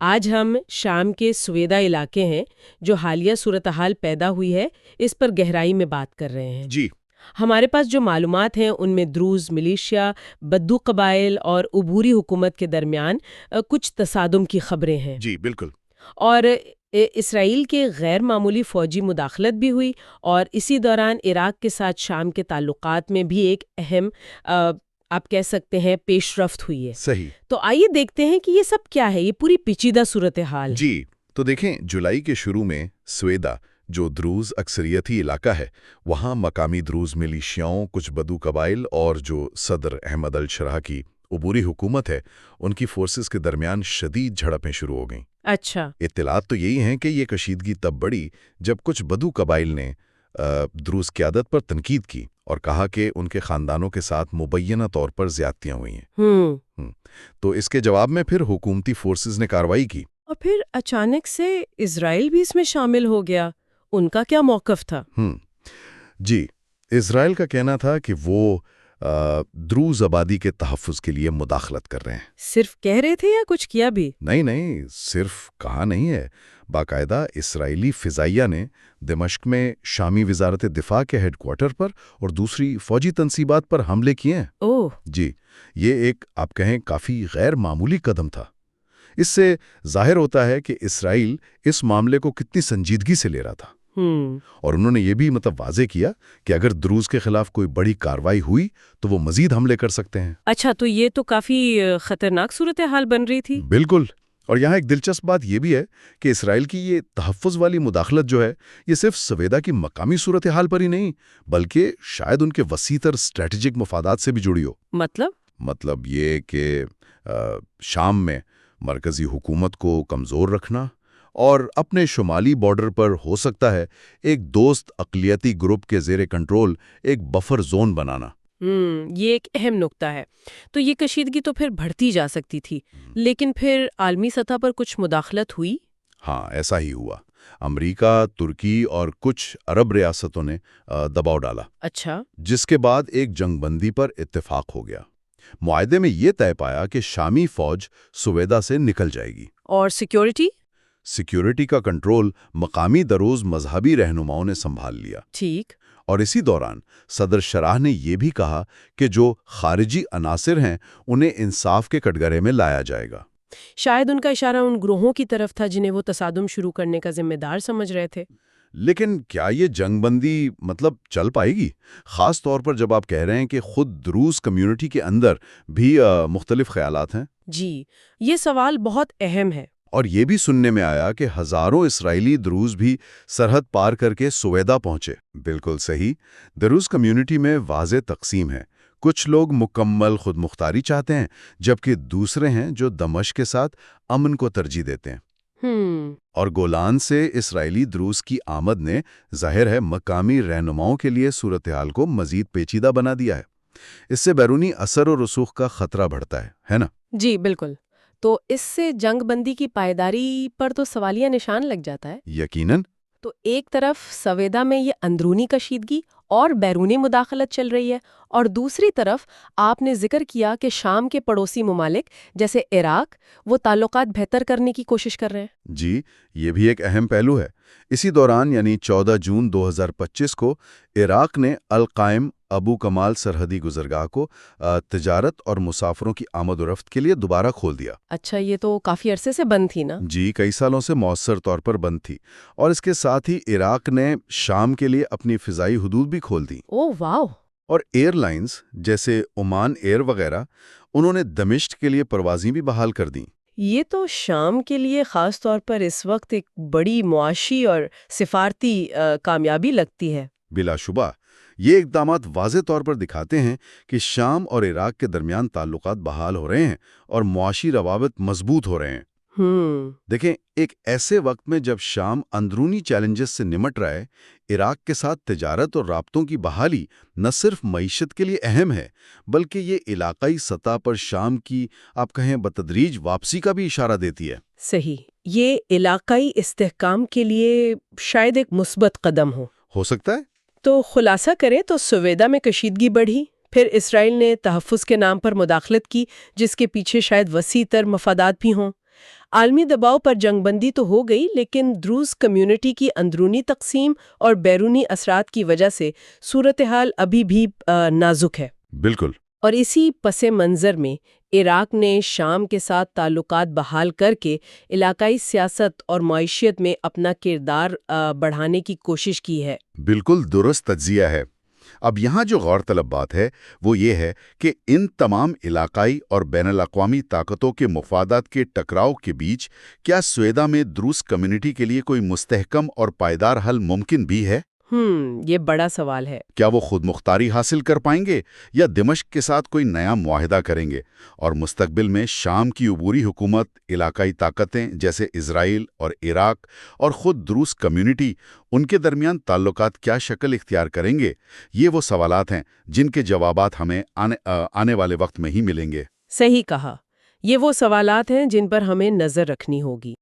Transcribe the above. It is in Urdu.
آج ہم شام کے سویدا علاقے ہیں جو حالیہ صورتحال پیدا ہوئی ہے اس پر گہرائی میں بات کر رہے ہیں۔ جی ہمارے پاس جو معلومات ہیں ان میں دروز ملیشیا، بدو قبائل اور عبوری حکومت کے درمیان کچھ تصادم کی خبریں ہیں، جی بالکل۔ اور اسرائیل کے غیر معمولی فوجی مداخلت بھی ہوئی، اور اسی دوران عراق کے ساتھ شام کے تعلقات میں بھی ایک اہم آپ کہہ سکتے ہیں پیش رفت ہوئی ہے۔ صحیح۔ تو آئیے دیکھتے ہیں کہ یہ سب کیا ہے، یہ پوری پیچیدہ صورتحال ہے۔ جی تو دیکھیں، جولائی کے شروع میں سویدا جو دروز اکثریتی علاقہ ہے، وہاں مقامی دروز ملیشیاؤں، کچھ بدو قبائل اور جو صدر احمد الشرح کی عبوری حکومت ہے، ان کی فورسز کے درمیان شدید جھڑپیں شروع ہو گئیں۔ اچھا۔ اطلاعات تو یہی ہیں کہ یہ کشیدگی تب بڑھی جب کچھ بدو قبائل نے دروز قیادت پر تنقید کی اور کہا کہ ان کے خاندانوں کے ساتھ مبینہ طور پر زیادتیاں ہوئی ہیں۔ تو اس کے جواب میں پھر حکومتی فورسز نے کارروائی کی۔ اور پھر اچانک سے اسرائیل بھی اس میں شامل ہو گیا، ان کا کیا موقف تھا؟ جی، اسرائیل کا کہنا تھا کہ وہ دروز آبادی کے تحفظ کے لیے مداخلت کر رہے ہیں۔ صرف کہہ رہے تھے یا کچھ کیا بھی؟ نہیں، صرف کہا نہیں ہے، باقاعدہ اسرائیلی فضائیہ نے دمشق میں شامی وزارت دفاع کے ہیڈ کوارٹر پر اور دوسری فوجی تنصیبات پر حملے کیے ہیں۔ اوہ! جی، یہ ایک آپ کہیں کافی غیر معمولی قدم تھا۔ اس سے ظاہر ہوتا ہے کہ اسرائیل اس معاملے کو کتنی سنجیدگی سے لے رہا تھا، اور انہوں نے یہ بھی واضح کیا کہ اگر دروز کے خلاف کوئی بڑی کارروائی ہوئی تو وہ مزید حملے کر سکتے ہیں۔ اچھا، تو یہ تو کافی خطرناک صورتحال بن رہی تھی۔ بالکل، اور یہاں ایک دلچسپ بات یہ بھی ہے کہ اسرائیل کی یہ تحفظ والی مداخلت جو ہے، یہ صرف سویدا کی مقامی صورتحال پر ہی نہیں، بلکہ شاید ان کے وسیع تر اسٹریٹجک مفادات سے بھی جڑی ہو۔ مطلب یہ کہ شام میں مرکزی حکومت کو کمزور رکھنا اور اپنے شمالی بارڈر پر ہو سکتا ہے ایک دوست اقلیتی گروپ کے زیر کنٹرول ایک بفر زون بنانا۔ یہ ایک اہم نکتہ ہے۔ تو یہ کشیدگی تو پھر بڑھتی جا سکتی تھی، لیکن پھر عالمی سطح پر کچھ مداخلت ہوئی؟ ہاں، ایسا ہی ہوا۔ امریکہ، ترکی اور کچھ عرب ریاستوں نے دباؤ ڈالا۔ اچھا۔ جس کے بعد ایک جنگ بندی پر اتفاق ہو گیا۔ معاہدے میں یہ طے پایا کہ شامی فوج سویدا سے نکل جائے گی، اور سیکیورٹی کا کنٹرول مقامی دروز مذہبی رہنماؤں نے سنبھال لیا۔ ٹھیک۔ اور اسی دوران صدر شرح نے یہ بھی کہا کہ جو خارجی عناصر ہیں انہیں انصاف کے کٹگرے میں لایا جائے گا۔ شاید ان کا اشارہ ان گروہوں کی طرف تھا جنہیں وہ تصادم شروع کرنے کا ذمہ دار سمجھ رہے تھے۔ لیکن کیا یہ جنگ بندی چل پائے گی، خاص طور پر جب آپ کہہ رہے ہیں کہ خود دروز کمیونٹی کے اندر بھی مختلف خیالات ہیں؟ جی، یہ سوال بہت اہم ہے۔ اور یہ بھی سننے میں آیا کہ ہزاروں اسرائیلی دروز بھی سرحد پار کر کے سویدا پہنچے۔ بالکل صحیح، دروز کمیونٹی میں واضح تقسیم ہے۔ کچھ لوگ مکمل خود مختاری چاہتے ہیں، جبکہ دوسرے ہیں جو دمشق کے ساتھ امن کو ترجیح دیتے ہیں۔ اور گولان سے اسرائیلی دروز کی آمد نے ظاہر ہے مقامی رہنماؤں کے لیے صورتحال کو مزید پیچیدہ بنا دیا ہے۔ اس سے بیرونی اثر و رسوخ کا خطرہ بڑھتا ہے نا؟ جی بالکل۔ تو اس سے جنگ بندی کی پائیداری پر تو سوالیہ نشان لگ جاتا ہے۔ یقیناً۔ تو ایک طرف سویدا میں یہ اندرونی کشیدگی اور بیرونی مداخلت چل رہی ہے، اور دوسری طرف آپ نے ذکر کیا کہ شام کے پڑوسی ممالک جیسے عراق وہ تعلقات بہتر کرنے کی کوشش کر رہے ہیں۔ جی، یہ بھی ایک اہم پہلو ہے۔ اسی دوران یعنی 14 جون 2025 کو عراق نے القائم ابو کمال سرحدی گزرگاہ کو تجارت اور مسافروں کی آمد و رفت کے لیے دوبارہ کھول دیا۔ اچھا، یہ تو کافی عرصے سے بند تھی نا؟ جی، کئی سالوں سے مؤثر طور پر بند تھی، اور اس کے ساتھ ہی عراق نے شام کے لیے اپنی فضائی حدود بھی کھول دی۔ اوہ واو! اور ایئر لائنز جیسے عمان ایئر وغیرہ انہوں نے دمشق کے لیے پروازیں بھی بحال کر دیں۔ یہ تو شام کے لیے خاص طور پر اس وقت ایک بڑی معاشی اور سفارتی کامیابی لگتی ہے۔ بلا شبہ، یہ اقدامات واضح طور پر دکھاتے ہیں کہ شام اور عراق کے درمیان تعلقات بحال ہو رہے ہیں اور معاشی روابط مضبوط ہو رہے ہیں۔ دیکھیں، ایک ایسے وقت میں جب شام اندرونی چیلنجز سے نمٹ رہا ہے، عراق کے ساتھ تجارت اور رابطوں کی بحالی نہ صرف معیشت کے لیے اہم ہے، بلکہ یہ علاقائی سطح پر شام کی آپ کہیں بتدریج واپسی کا بھی اشارہ دیتی ہے۔ صحیح، یہ علاقائی استحکام کے لیے شاید ایک مثبت قدم ہو سکتا ہے۔ تو خلاصہ کریں تو سویدا میں کشیدگی بڑھی، پھر اسرائیل نے تحفظ کے نام پر مداخلت کی جس کے پیچھے شاید وسیع تر مفادات بھی ہوں، عالمی دباؤ پر جنگ بندی تو ہو گئی، لیکن دروز کمیونٹی کی اندرونی تقسیم اور بیرونی اثرات کی وجہ سے صورتحال ابھی بھی نازک ہے۔ بالکل۔ اور اسی پس منظر میں عراق نے شام کے ساتھ تعلقات بحال کر کے علاقائی سیاست اور معیشت میں اپنا کردار بڑھانے کی کوشش کی ہے۔ بالکل درست تجزیہ ہے۔ اب یہاں جو غور طلب بات ہے وہ یہ ہے کہ ان تمام علاقائی اور بین الاقوامی طاقتوں کے مفادات کے ٹکراؤ کے بیچ کیا سویدا میں دروز کمیونٹی کے لیے کوئی مستحکم اور پائیدار حل ممکن بھی ہے؟ یہ بڑا سوال ہے۔ کیا وہ خود مختاری حاصل کر پائیں گے یا دمشق کے ساتھ کوئی نیا معاہدہ کریں گے؟ اور مستقبل میں شام کی عبوری حکومت، علاقائی طاقتیں جیسے اسرائیل اور عراق اور خود دروز کمیونٹی، ان کے درمیان تعلقات کیا شکل اختیار کریں گے؟ یہ وہ سوالات ہیں جن کے جوابات ہمیں آنے والے وقت میں ہی ملیں گے۔ صحیح کہا، یہ وہ سوالات ہیں جن پر ہمیں نظر رکھنی ہوگی۔